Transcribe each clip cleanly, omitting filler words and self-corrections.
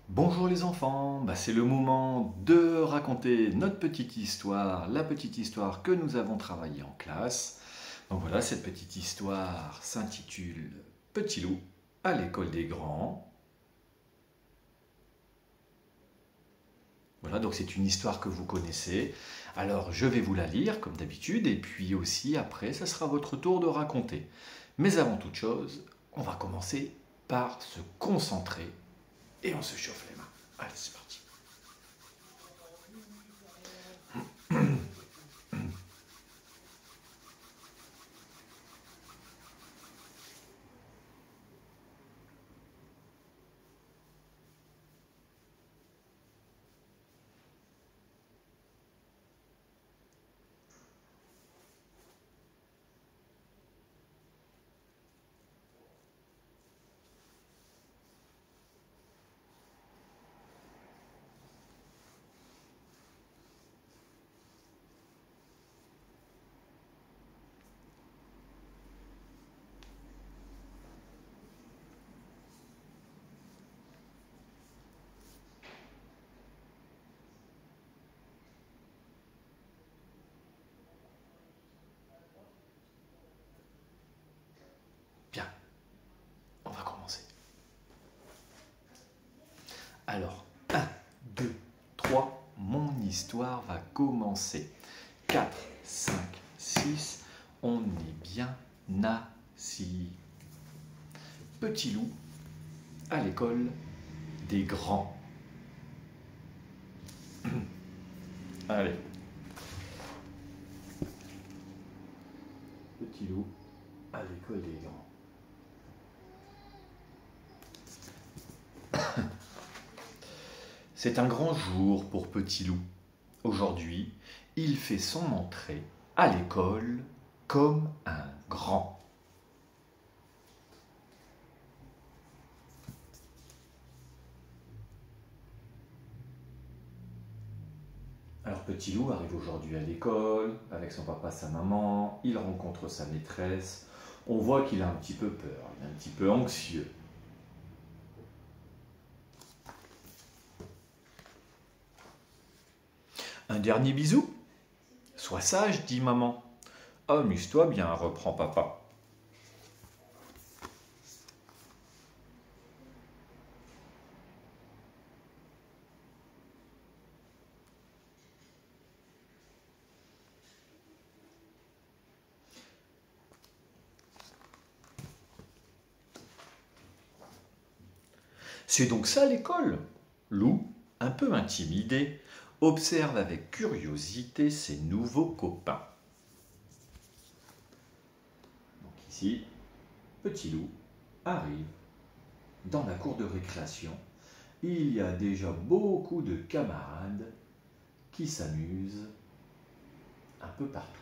Bonjour les enfants, c'est le moment de raconter notre petite histoire, la petite histoire que nous avons travaillée en classe. Donc voilà, cette petite histoire s'intitule Petit loup à l'école des grands. Voilà, donc c'est une histoire que vous connaissez. Alors je vais vous la lire comme d'habitude et puis aussi après, ça sera votre tour de raconter. Mais avant toute chose, on va commencer par se concentrer et on se chauffe les mains. Allez, c'est parti. Bien, on va commencer. Alors, un, 2, 3, mon histoire va commencer. 4, 5, 6, on est bien assis. Petit loup à l'école des grands. Allez. Petit loup à l'école des grands. C'est un grand jour pour Petit loup. Aujourd'hui, il fait son entrée à l'école comme un grand. Alors Petit loup arrive aujourd'hui à l'école avec son papa, sa maman, il rencontre sa maîtresse. On voit qu'il a un petit peu peur, il est un petit peu anxieux. Un dernier bisou? Sois sage, dit maman. Amuse-toi bien, reprend papa. C'est donc ça l'école? Lou, un peu intimidé, observe avec curiosité ses nouveaux copains. Donc ici, Petit loup arrive dans la cour de récréation. Il y a déjà beaucoup de camarades qui s'amusent un peu partout.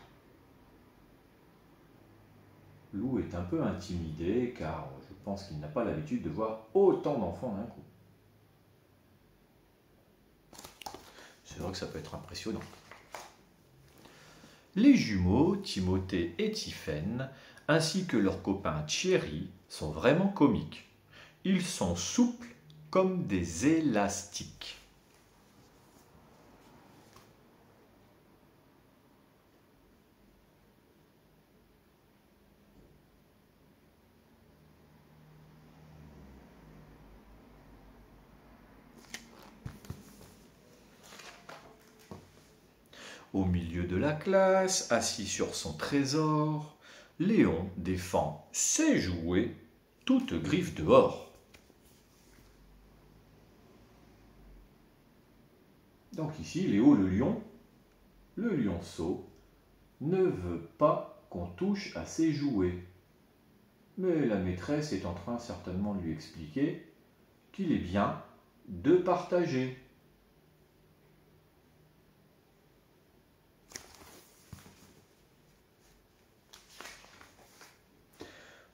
Lou est un peu intimidé car je pense qu'il n'a pas l'habitude de voir autant d'enfants d'un coup. C'est vrai que ça peut être impressionnant. Les jumeaux, Timothée et Tiphaine, ainsi que leurs copains Thierry, sont vraiment comiques. Ils sont souples comme des élastiques. Au milieu de la classe, assis sur son trésor, Léon défend ses jouets, toutes griffes dehors. Donc ici, Léo le lionceau, ne veut pas qu'on touche à ses jouets. Mais la maîtresse est en train certainement de lui expliquer qu'il est bien de partager.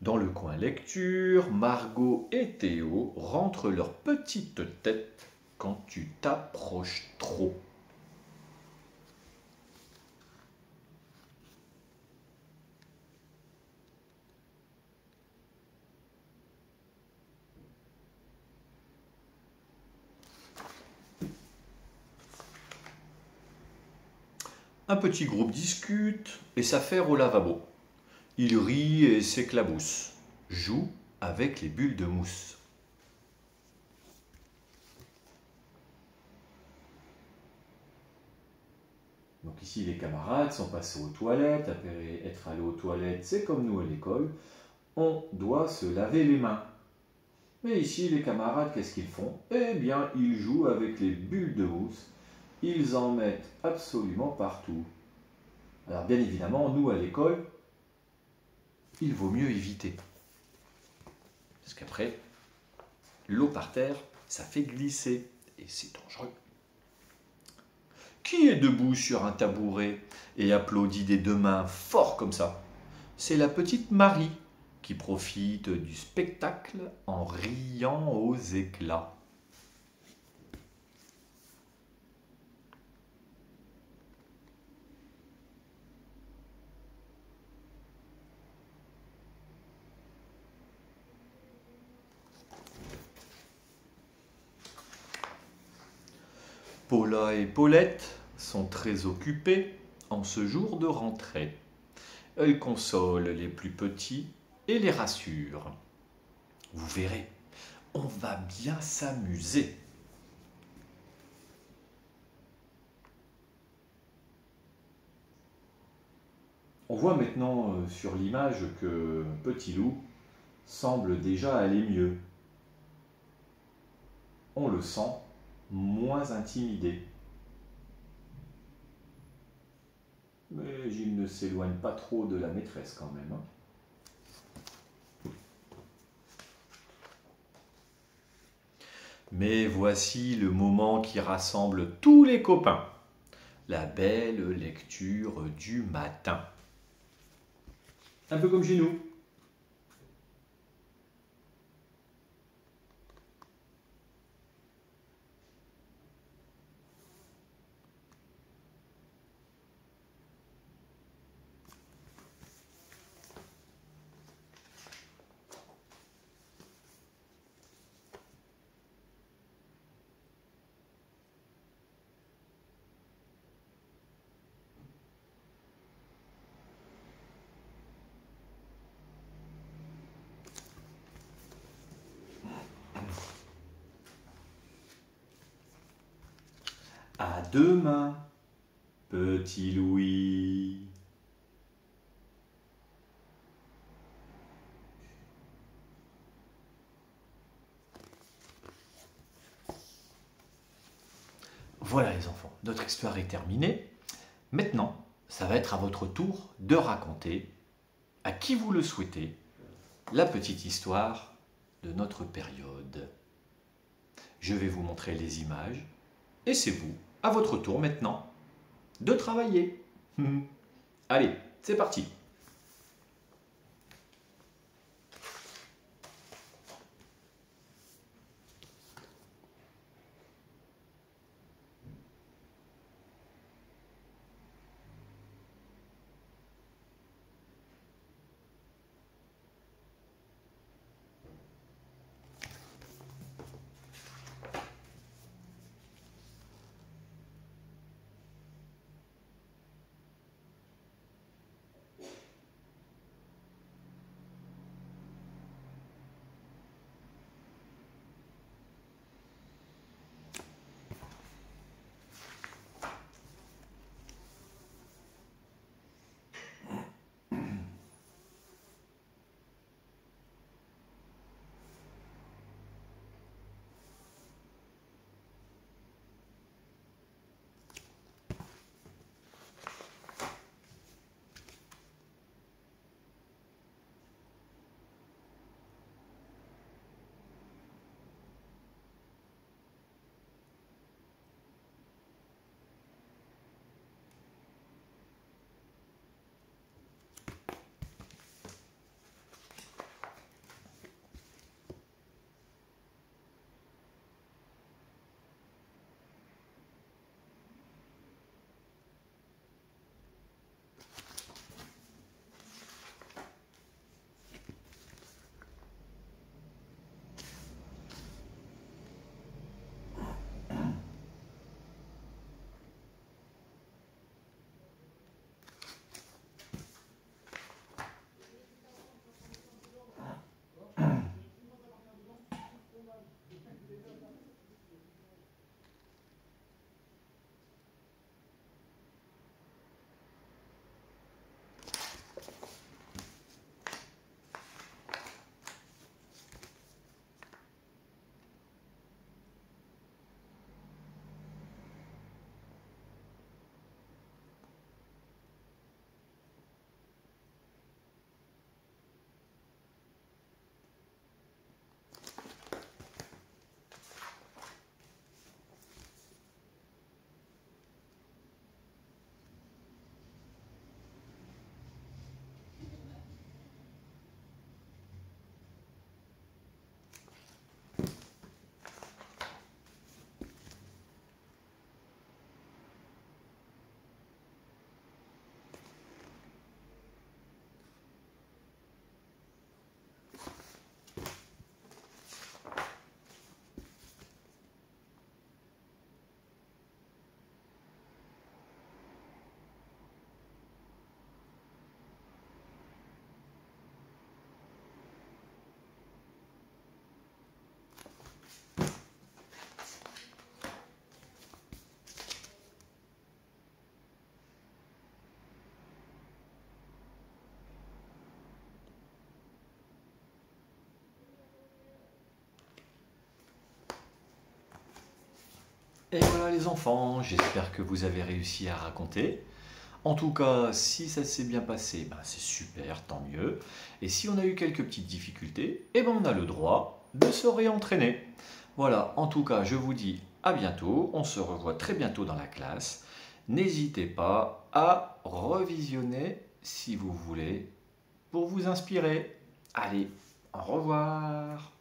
Dans le coin lecture, Margot et Théo rentrent leur petite tête quand tu t'approches trop. Un petit groupe discute et s'affaire au lavabo. Il rit et s'éclabousse, joue avec les bulles de mousse. Donc ici, les camarades sont passés aux toilettes. Après être allés aux toilettes, c'est comme nous à l'école. On doit se laver les mains. Mais ici, les camarades, qu'est-ce qu'ils font? Eh bien, ils jouent avec les bulles de mousse. Ils en mettent absolument partout. Alors, bien évidemment, nous à l'école, Il vaut mieux éviter. Parce qu'après, l'eau par terre, ça fait glisser et c'est dangereux. Qui est debout sur un tabouret et applaudit des deux mains fort comme ça? C'est la petite Marie qui profite du spectacle en riant aux éclats. Paula et Paulette sont très occupées en ce jour de rentrée. Elles consolent les plus petits et les rassurent. Vous verrez, on va bien s'amuser. on voit maintenant sur l'image que Petit Loup semble déjà aller mieux. On le sent moins intimidé. Mais il ne s'éloigne pas trop de la maîtresse quand même. Mais voici le moment qui rassemble tous les copains. La belle lecture du matin. Un peu comme chez nous. À demain, petit Louis. Voilà les enfants, notre histoire est terminée. Maintenant, ça va être à votre tour de raconter, à qui vous le souhaitez, la petite histoire de notre période. Je vais vous montrer les images et c'est vous, à votre tour maintenant, de travailler. Allez, c'est parti. Et voilà les enfants, j'espère que vous avez réussi à raconter. En tout cas, si ça s'est bien passé, ben c'est super, tant mieux. Et si on a eu quelques petites difficultés, eh ben on a le droit de se réentraîner. Voilà, en tout cas, je vous dis à bientôt. On se revoit très bientôt dans la classe. N'hésitez pas à revisionner si vous voulez pour vous inspirer. Allez, au revoir.